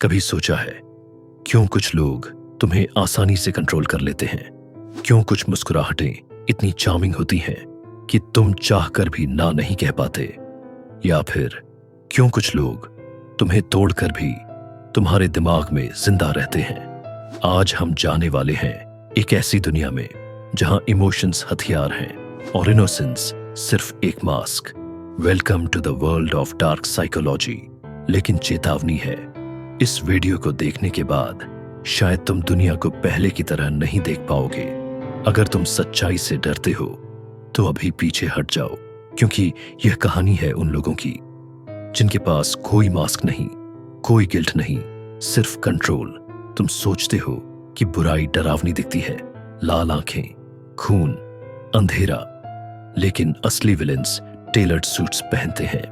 कभी सोचा है क्यों कुछ लोग तुम्हें आसानी से कंट्रोल कर लेते हैं? क्यों कुछ मुस्कुराहटें इतनी चार्मिंग होती हैं कि तुम चाहकर भी ना नहीं कह पाते? या फिर क्यों कुछ लोग तुम्हें तोड़कर भी तुम्हारे दिमाग में जिंदा रहते हैं? आज हम जाने वाले हैं एक ऐसी दुनिया में जहां इमोशंस हथियार हैं और इनोसेंस सिर्फ एक mask. Welcome to the world of dark psychology. लेकिन चेतावनी है, इस वीडियो को देखने के बाद शायद तुम दुनिया को पहले की तरह नहीं देख पाओगे। अगर तुम सच्चाई से डरते हो तो अभी पीछे हट जाओ, क्योंकि यह कहानी है उन लोगों की जिनके पास कोई मास्क नहीं, कोई गिल्ट नहीं, सिर्फ कंट्रोल। तुम सोचते हो कि बुराई डरावनी दिखती है, लाल आंखें, खून, अंधेरा, लेकिन असली विलेंस टेलर्ड सूट्स पहनते हैं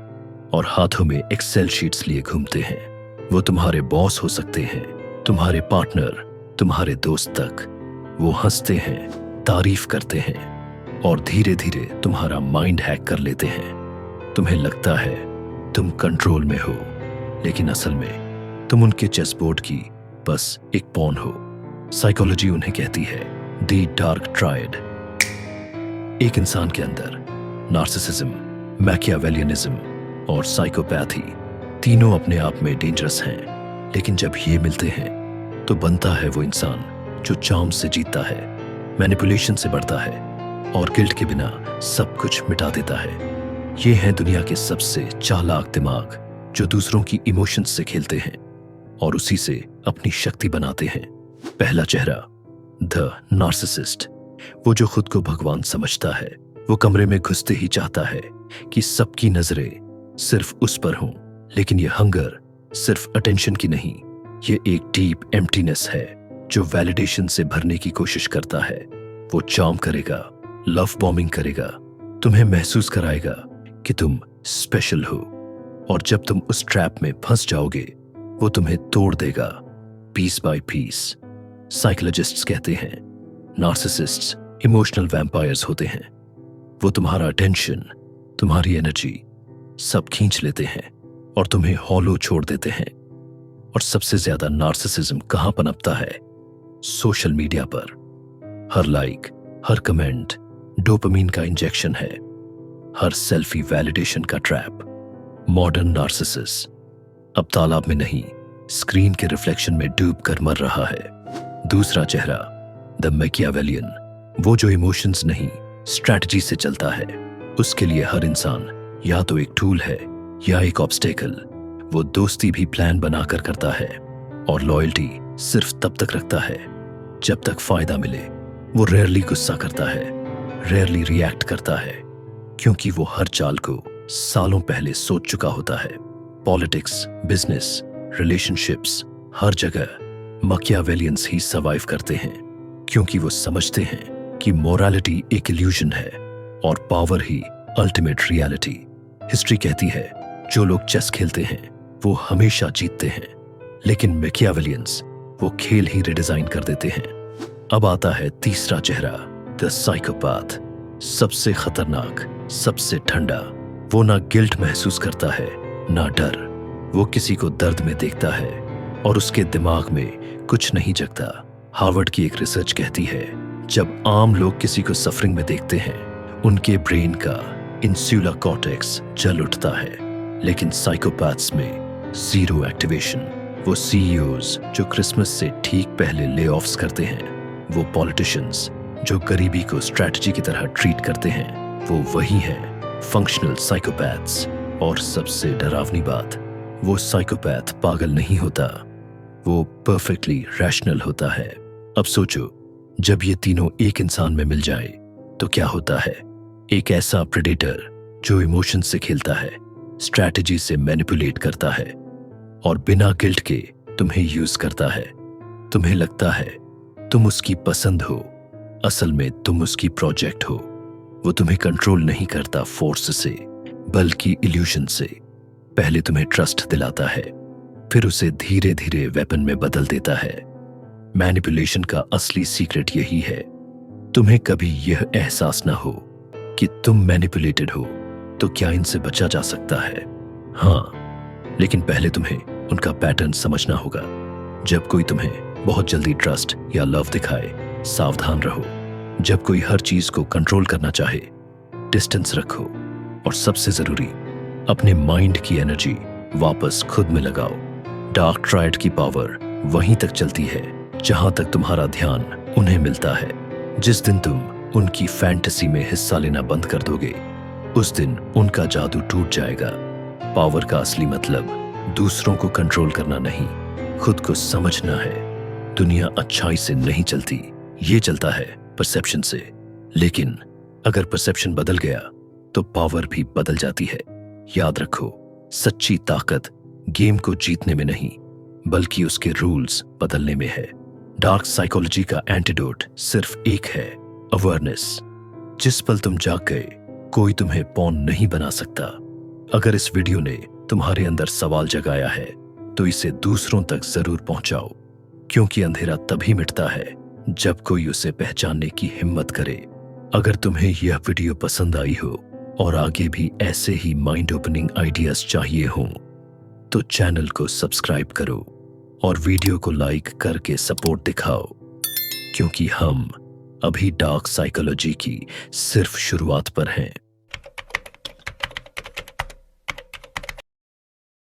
और हाथों में एक्सेल शीट्स लिए घूमते हैं। वो तुम्हारे बॉस हो सकते हैं, तुम्हारे पार्टनर, तुम्हारे दोस्त तक। वो हंसते हैं, तारीफ करते हैं और धीरे धीरे तुम्हारा माइंड हैक कर लेते हैं। तुम्हें लगता है तुम कंट्रोल में हो, लेकिन असल में तुम उनके चेसबोर्ड की बस एक पॉन हो। साइकोलॉजी उन्हें कहती है द डार्क ट्रायड। एक इंसान के अंदर नार्सिसिज्म, मैकियावेलियनिज्म और साइकोपैथी तीनों अपने आप में डेंजरस हैं, लेकिन जब ये मिलते हैं तो बनता है वो इंसान जो चार्म से जीतता है, मैनिपुलेशन से बढ़ता है और गिल्ट के बिना सब कुछ मिटा देता है। ये हैं दुनिया के सबसे चालाक दिमाग जो दूसरों की इमोशंस से खेलते हैं और उसी से अपनी शक्ति बनाते हैं। पहला चेहरा, द नार्सिसिस्ट। वो जो खुद को भगवान समझता है, वो कमरे में घुसते ही चाहता है कि सबकी नजरें सिर्फ उस पर हों। लेकिन ये हंगर सिर्फ अटेंशन की नहीं, ये एक डीप एम्प्टीनेस है जो वैलिडेशन से भरने की कोशिश करता है। वो चार्म करेगा, लव बॉम्बिंग करेगा, तुम्हें महसूस कराएगा कि तुम स्पेशल हो, और जब तुम उस ट्रैप में फंस जाओगे वो तुम्हें तोड़ देगा पीस बाय पीस। साइकोलॉजिस्ट्स कहते हैं नार्सिसिस्ट्स इमोशनल वैम्पायर्स होते हैं। वो तुम्हारा अटेंशन, तुम्हारी एनर्जी सब खींच लेते हैं और तुम्हें हॉलो छोड़ देते हैं। और सबसे ज्यादा नार्सिसिज्म कहां पनपता है? सोशल मीडिया पर। हर लाइक, हर कमेंट डोपामीन का इंजेक्शन है, हर सेल्फी वैलिडेशन का ट्रैप। मॉडर्न नार्सिसिस अब तालाब में नहीं, स्क्रीन के रिफ्लेक्शन में डूब कर मर रहा है। दूसरा चेहरा, द मैकियावेलियन। वो जो इमोशंस नहीं, स्ट्रैटेजी से चलता है। उसके लिए हर इंसान या तो एक टूल है या एक ऑब्स्टेकल। वो दोस्ती भी प्लान बनाकर करता है और लॉयल्टी सिर्फ तब तक रखता है जब तक फायदा मिले। वो रेयरली गुस्सा करता है, रेयरली रिएक्ट करता है, क्योंकि वो हर चाल को सालों पहले सोच चुका होता है। पॉलिटिक्स, बिजनेस, रिलेशनशिप्स, हर जगह मैकियावेलियंस ही सर्वाइव करते हैं, क्योंकि वो समझते हैं कि मोरालिटी एक इल्यूजन है और पावर ही अल्टीमेट रियलिटी। हिस्ट्री कहती है जो लोग चेस खेलते हैं वो हमेशा जीतते हैं, लेकिन मैकियावेलियंस वो खेल ही रिडिजाइन कर देते हैं। अब आता है तीसरा चेहरा, द साइकोपैथ। सबसे खतरनाक, सबसे ठंडा। वो ना गिल्ट महसूस करता है ना डर। वो किसी को दर्द में देखता है और उसके दिमाग में कुछ नहीं जगता। हार्वर्ड की एक रिसर्च कहती है जब आम लोग किसी को सफरिंग में देखते हैं उनके ब्रेन का इंसुला कॉर्टेक्स जल उठता है, लेकिन साइकोपैथ्स में जीरो एक्टिवेशन। वो सीईओज जो क्रिसमस से ठीक पहले ले ऑफ्स करते हैं, वो पॉलिटिशियंस जो गरीबी को स्ट्रैटेजी की तरह ट्रीट करते हैं, वो वही हैं फंक्शनल साइकोपैथ्स। और सबसे डरावनी बात, वो साइकोपैथ पागल नहीं होता, वो परफेक्टली रैशनल होता है। अब सोचो, जब ये तीनों एक इंसान में मिल जाए तो क्या होता है? एक ऐसा प्रेडेटर जो इमोशन से खेलता है, स्ट्रैटेजी से मैनिपुलेट करता है और बिना गिल्ट के तुम्हें यूज करता है। तुम्हें लगता है तुम उसकी पसंद हो, असल में तुम उसकी प्रोजेक्ट हो। वो तुम्हें कंट्रोल नहीं करता फोर्स से, बल्कि इल्यूजन से। पहले तुम्हें ट्रस्ट दिलाता है, फिर उसे धीरे धीरे वेपन में बदल देता है। मैनिपुलेशन का असली सीक्रेट यही है, तुम्हें कभी यह एहसास ना हो कि तुम मैनिपुलेटेड हो तो क्या इनसे बचा जा सकता है? हाँ, लेकिन पहले तुम्हें उनका पैटर्न समझना होगा। जब कोई तुम्हें बहुत जल्दी ट्रस्ट या लव दिखाए, सावधान रहो। जब कोई हर चीज को कंट्रोल करना चाहे, डिस्टेंस रखो। और सबसे जरूरी, अपने माइंड की एनर्जी वापस खुद में लगाओ। डार्क ट्रायड की पावर वहीं तक चलती है जहां तक तुम्हारा ध्यान उन्हें मिलता है। जिस दिन तुम उनकी फैंटेसी में हिस्सा लेना बंद कर दोगे, उस दिन उनका जादू टूट जाएगा। पावर का असली मतलब दूसरों को कंट्रोल करना नहीं, खुद को समझना है। दुनिया अच्छाई से नहीं चलती, ये चलता है परसेप्शन से। लेकिन अगर परसेप्शन बदल गया तो पावर भी बदल जाती है। याद रखो, सच्ची ताकत गेम को जीतने में नहीं, बल्कि उसके रूल्स बदलने में है। डार्क साइकोलॉजी का एंटीडोट सिर्फ एक है, अवेयरनेस। जिस पल तुम जाग गए, कोई तुम्हें पॉन नहीं बना सकता। अगर इस वीडियो ने तुम्हारे अंदर सवाल जगाया है तो इसे दूसरों तक जरूर पहुंचाओ, क्योंकि अंधेरा तभी मिटता है जब कोई उसे पहचानने की हिम्मत करे। अगर तुम्हें यह वीडियो पसंद आई हो और आगे भी ऐसे ही माइंड ओपनिंग आइडियाज चाहिए हों, तो चैनल को सब्सक्राइब करो और वीडियो को लाइक करके सपोर्ट दिखाओ, क्योंकि हम अभी डार्क साइकोलॉजी की सिर्फ शुरुआत पर हैं।